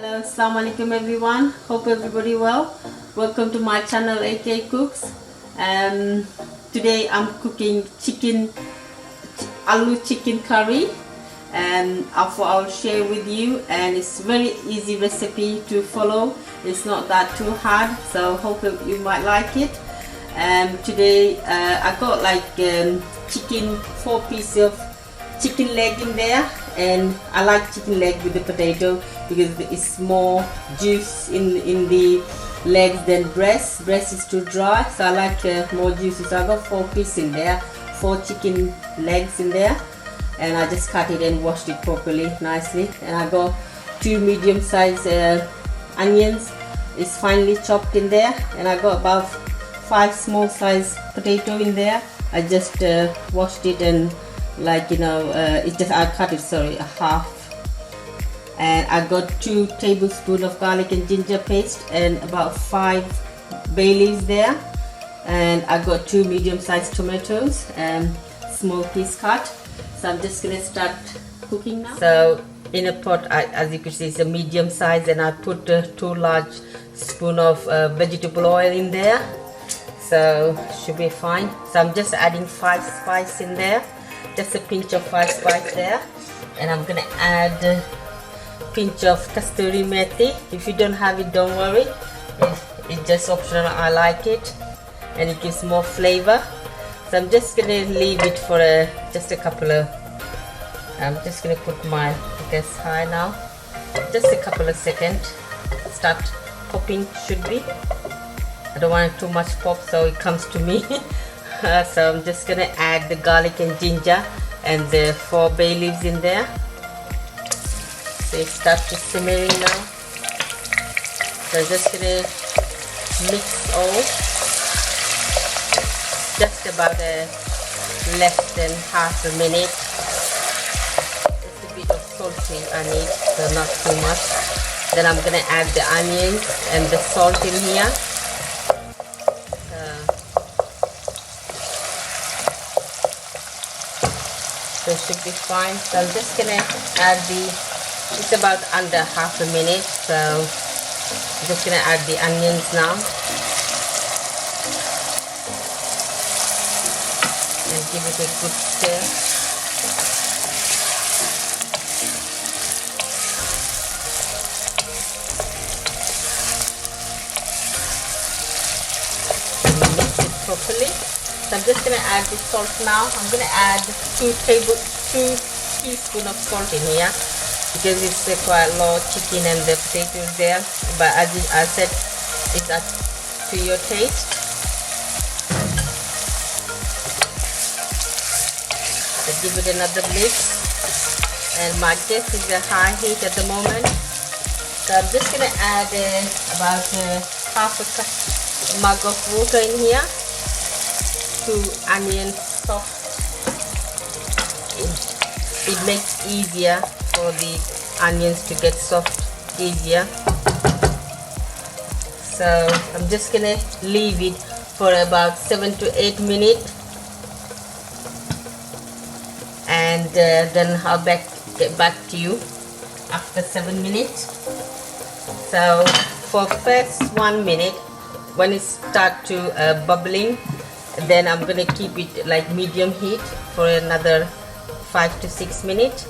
Hello, assalamu alaikum everyone. Hope everybody well. Welcome to my channel AK Cooks. Today I'm cooking aloo chicken curry, and I'll share with you, and it's very easy recipe to follow. It's not that too hard, so hope you might like it. Today I got like chicken, 4 pieces of chicken leg in there, and I like chicken leg with the potato because it's more juice in the legs than breast. Breast is too dry, so I like more juices. So I got 4 pieces in there, 4 chicken legs in there, and I just cut it and washed it properly, nicely. And I got 2 medium-sized onions, it's finely chopped in there, and I got about 5 small-sized potato in there. I just washed it and I cut it, sorry, a half. And I got 2 tablespoons of garlic and ginger paste and about 5 bay leaves there. And I got 2 medium-sized tomatoes and small piece cut. So I'm just gonna start cooking now. So in a pot, as you can see, it's a medium size, and I put 2 large spoons of vegetable oil in there. So should be fine. So I'm just adding 5 spices in there. Just a pinch of 5 spice there, and I'm gonna add a pinch of kasturi methi. If you don't have it, don't worry, it's just optional. I like it and it gives more flavor. So I'm just gonna leave it for just a couple of I'm just gonna put my gas high now, just a couple of seconds. Start popping, should be. I don't want too much pop so it comes to me. So I'm just gonna add the garlic and ginger and the 4 bay leaves in there. So it starts to simmering now. So I'm just gonna mix all. Just about less than half a minute. Just a bit of salty I need, so not too much. Then I'm gonna add the onions and the salt in here. So it should be fine. So I'm just gonna add it's about under half a minute, so I'm just gonna add the onions now and give it a good stir. And mix it properly. So I'm just going to add the salt now. I'm going to add 2 teaspoons of salt in here because it's quite low chicken and the potatoes there. But as I said, it's up to your taste. So give it another mix. And my gas is a high heat at the moment. So I'm just going to add about half a mug of water in here to onion soft. It makes easier for the onions to get soft easier. So I'm just gonna leave it for about 7 to 8 minutes, and then I'll get back to you after 7 minutes. So for first 1 minute, when it start to bubbling, then I'm gonna keep it like medium heat for another 5 to 6 minutes.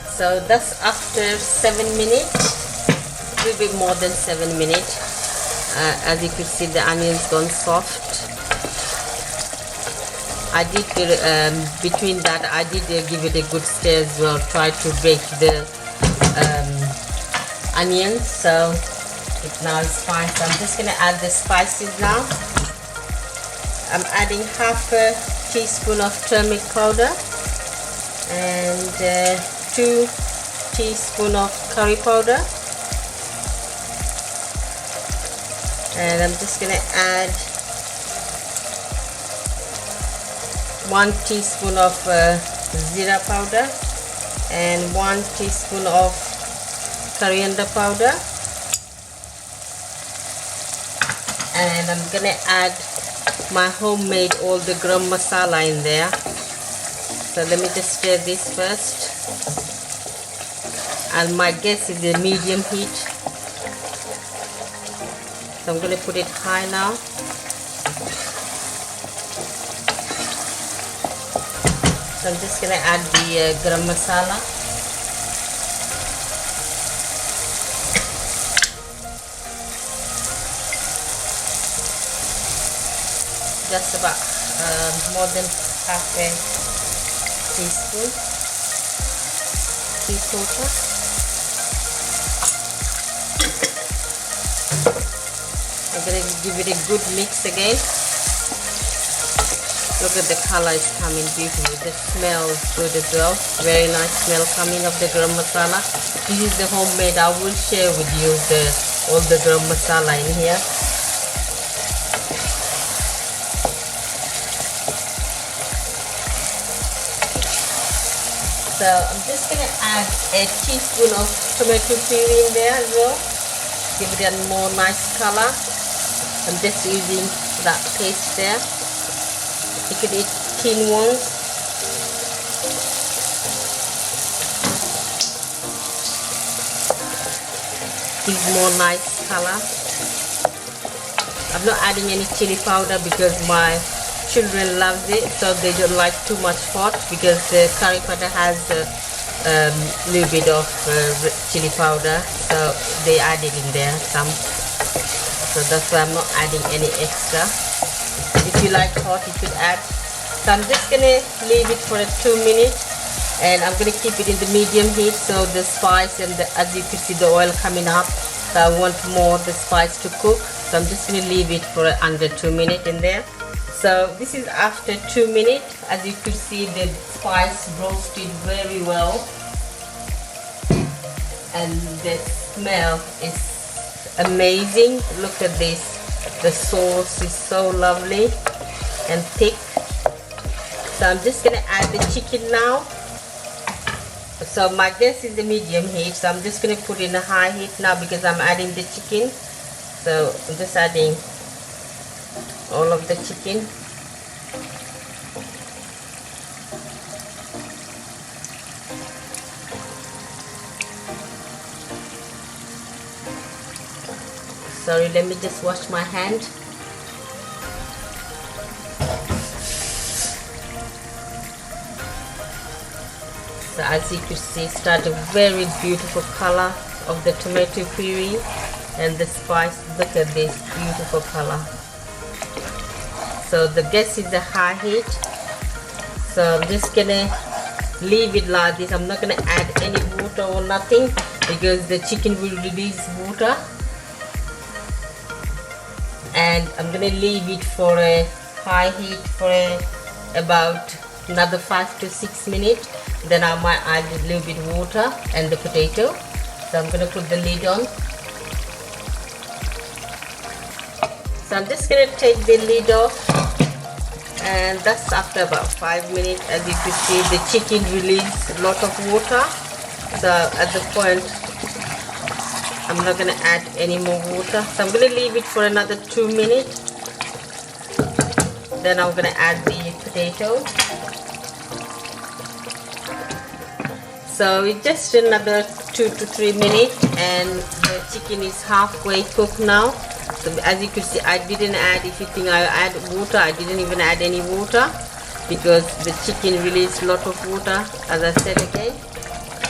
So that's after 7 minutes, a little bit more than 7 minutes. As you can see, the onions gone soft. I did between that I did give it a good stir as well, try to break the onions. So now it's fine. So I'm just gonna add the spices now. I'm adding half a teaspoon of turmeric powder and 2 teaspoons of curry powder, and I'm just gonna add 1 teaspoon of zira powder and 1 teaspoon of coriander powder, and I'm gonna add my homemade all the garam masala in there. So let me just stir this first. and my gas is a medium heat, so I'm going to put it high now. So I'm just going to add the garam masala. Just about more than half a teaspoon, 3/4. I'm going to give it a good mix again. Look at the color, is coming beautiful. The smell is good as well. Very nice smell coming of the garam masala. This is the homemade. I will share with you all the garam masala in here. So I'm just going to add a teaspoon of tomato puree in there as well. Give it a more nice color. I'm just using that paste there. You can eat thin ones. Gives more nice color. I'm not adding any chili powder because my children love it, so they don't like too much hot, because the curry powder has a little bit of chili powder, so they add it in there some. So that's why I'm not adding any extra. If you like hot, you could add. So I'm just gonna leave it for 2 minutes, and I'm gonna keep it in the medium heat, so the spice and as you can see the oil coming up. So I want more the spice to cook. So I'm just gonna leave it for under 2 minutes in there. So this is after 2 minutes. As you could see, the spice roasted very well, and the smell is amazing. Look at this. The sauce is so lovely and thick. So I'm just gonna add the chicken now. So my gas is the medium heat, so I'm just gonna put in a high heat now because I'm adding the chicken. So I'm just adding all of the chicken. Sorry, let me just wash my hand. So as you can see, start a very beautiful color of the tomato puree and the spice. Look at this beautiful color. So the gas is a high heat, so I'm just gonna leave it like this. I'm not gonna add any water or nothing because the chicken will release water, and I'm gonna leave it for a high heat for about another 5 to 6 minutes. Then I might add a little bit water and the potato. So I'm gonna put the lid on. So I'm just gonna take the lid off, and that's after about 5 minutes. As you can see, the chicken released a lot of water. So at the point, I'm not gonna add any more water. So I'm gonna leave it for another 2 minutes. Then I'm gonna add the potato. So it's just another 2 to 3 minutes, and the chicken is halfway cooked now. So as you can see, I didn't add, if you think I add water, I didn't even add any water because the chicken released a lot of water, as I said again.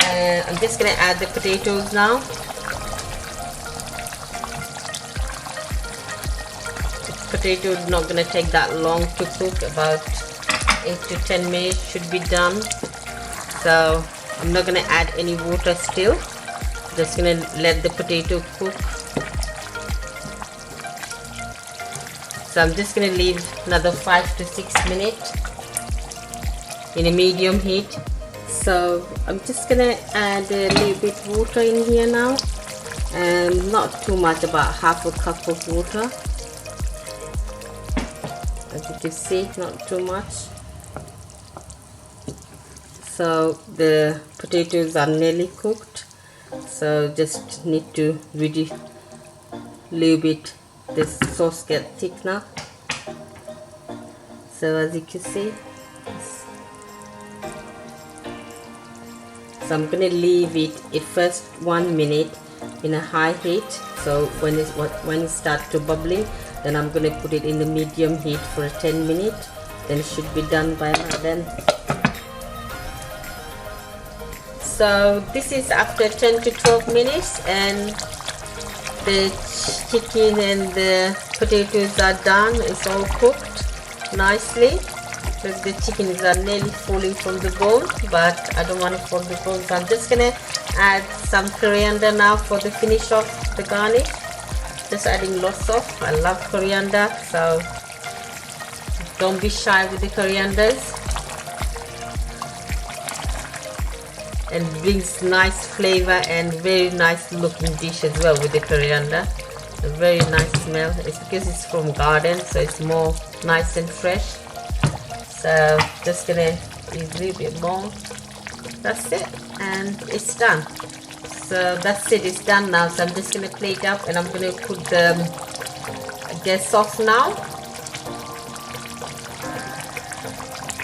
And I'm just gonna add the potatoes now. The potato is not gonna take that long to cook, about 8 to 10 minutes should be done. So I'm not gonna add any water still. Just gonna let the potato cook. So I'm just gonna leave another 5 to 6 minutes in a medium heat. So I'm just gonna add a little bit water in here now, and not too much, about half a cup of water. As you can see, not too much. So the potatoes are nearly cooked, so just need to really little bit, the sauce get thick now. So as you can see, So I'm gonna leave it at first 1 minute in a high heat. So when it starts to bubbling, then I'm gonna put it in the medium heat for 10 minutes. Then it should be done by now then. So this is after 10 to 12 minutes, and the chicken and the potatoes are done. It's all cooked nicely. Look, the chickens are nearly falling from the bone, but I don't want to fall the bone, so I'm just gonna add some coriander now for the finish of the garnish. Just adding lots of. I love coriander, so don't be shy with the corianders. And brings nice flavor and very nice looking dish as well with the coriander. A very nice smell. It's because it's from garden, so it's more nice and fresh. So just gonna use a little bit more. That's it, and it's done. So that's it, it's done now. So I'm just gonna plate up, and I'm gonna put the gas off now.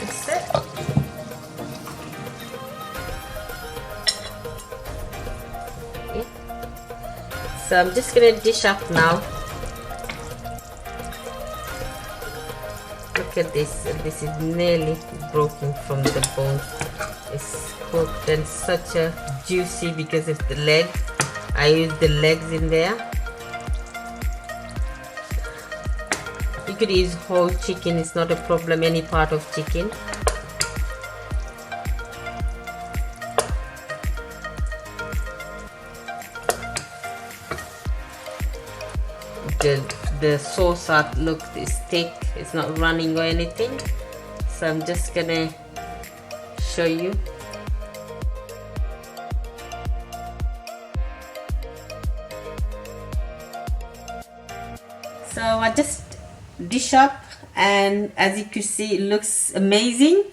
That's it. Okay. So I'm just gonna dish up now. Look at this. This is nearly broken from the bone. It's cooked and such a juicy because of the leg. I use the legs in there. You could use whole chicken, it's not a problem, any part of chicken. The sauce is thick, it's not running or anything, so I'm just gonna show you. So I just dish up, and as you can see, it looks amazing.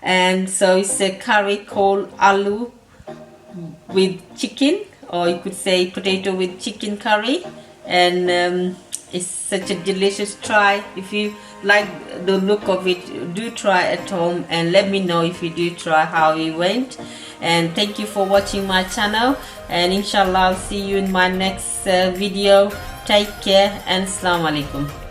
And so it's a curry called aloo with chicken, or you could say potato with chicken curry, and it's such a delicious try. If you like the look of it, do try at home and let me know if you do try how it went. And thank you for watching my channel, and inshallah I'll see you in my next video. Take care and Assalamu alaikum.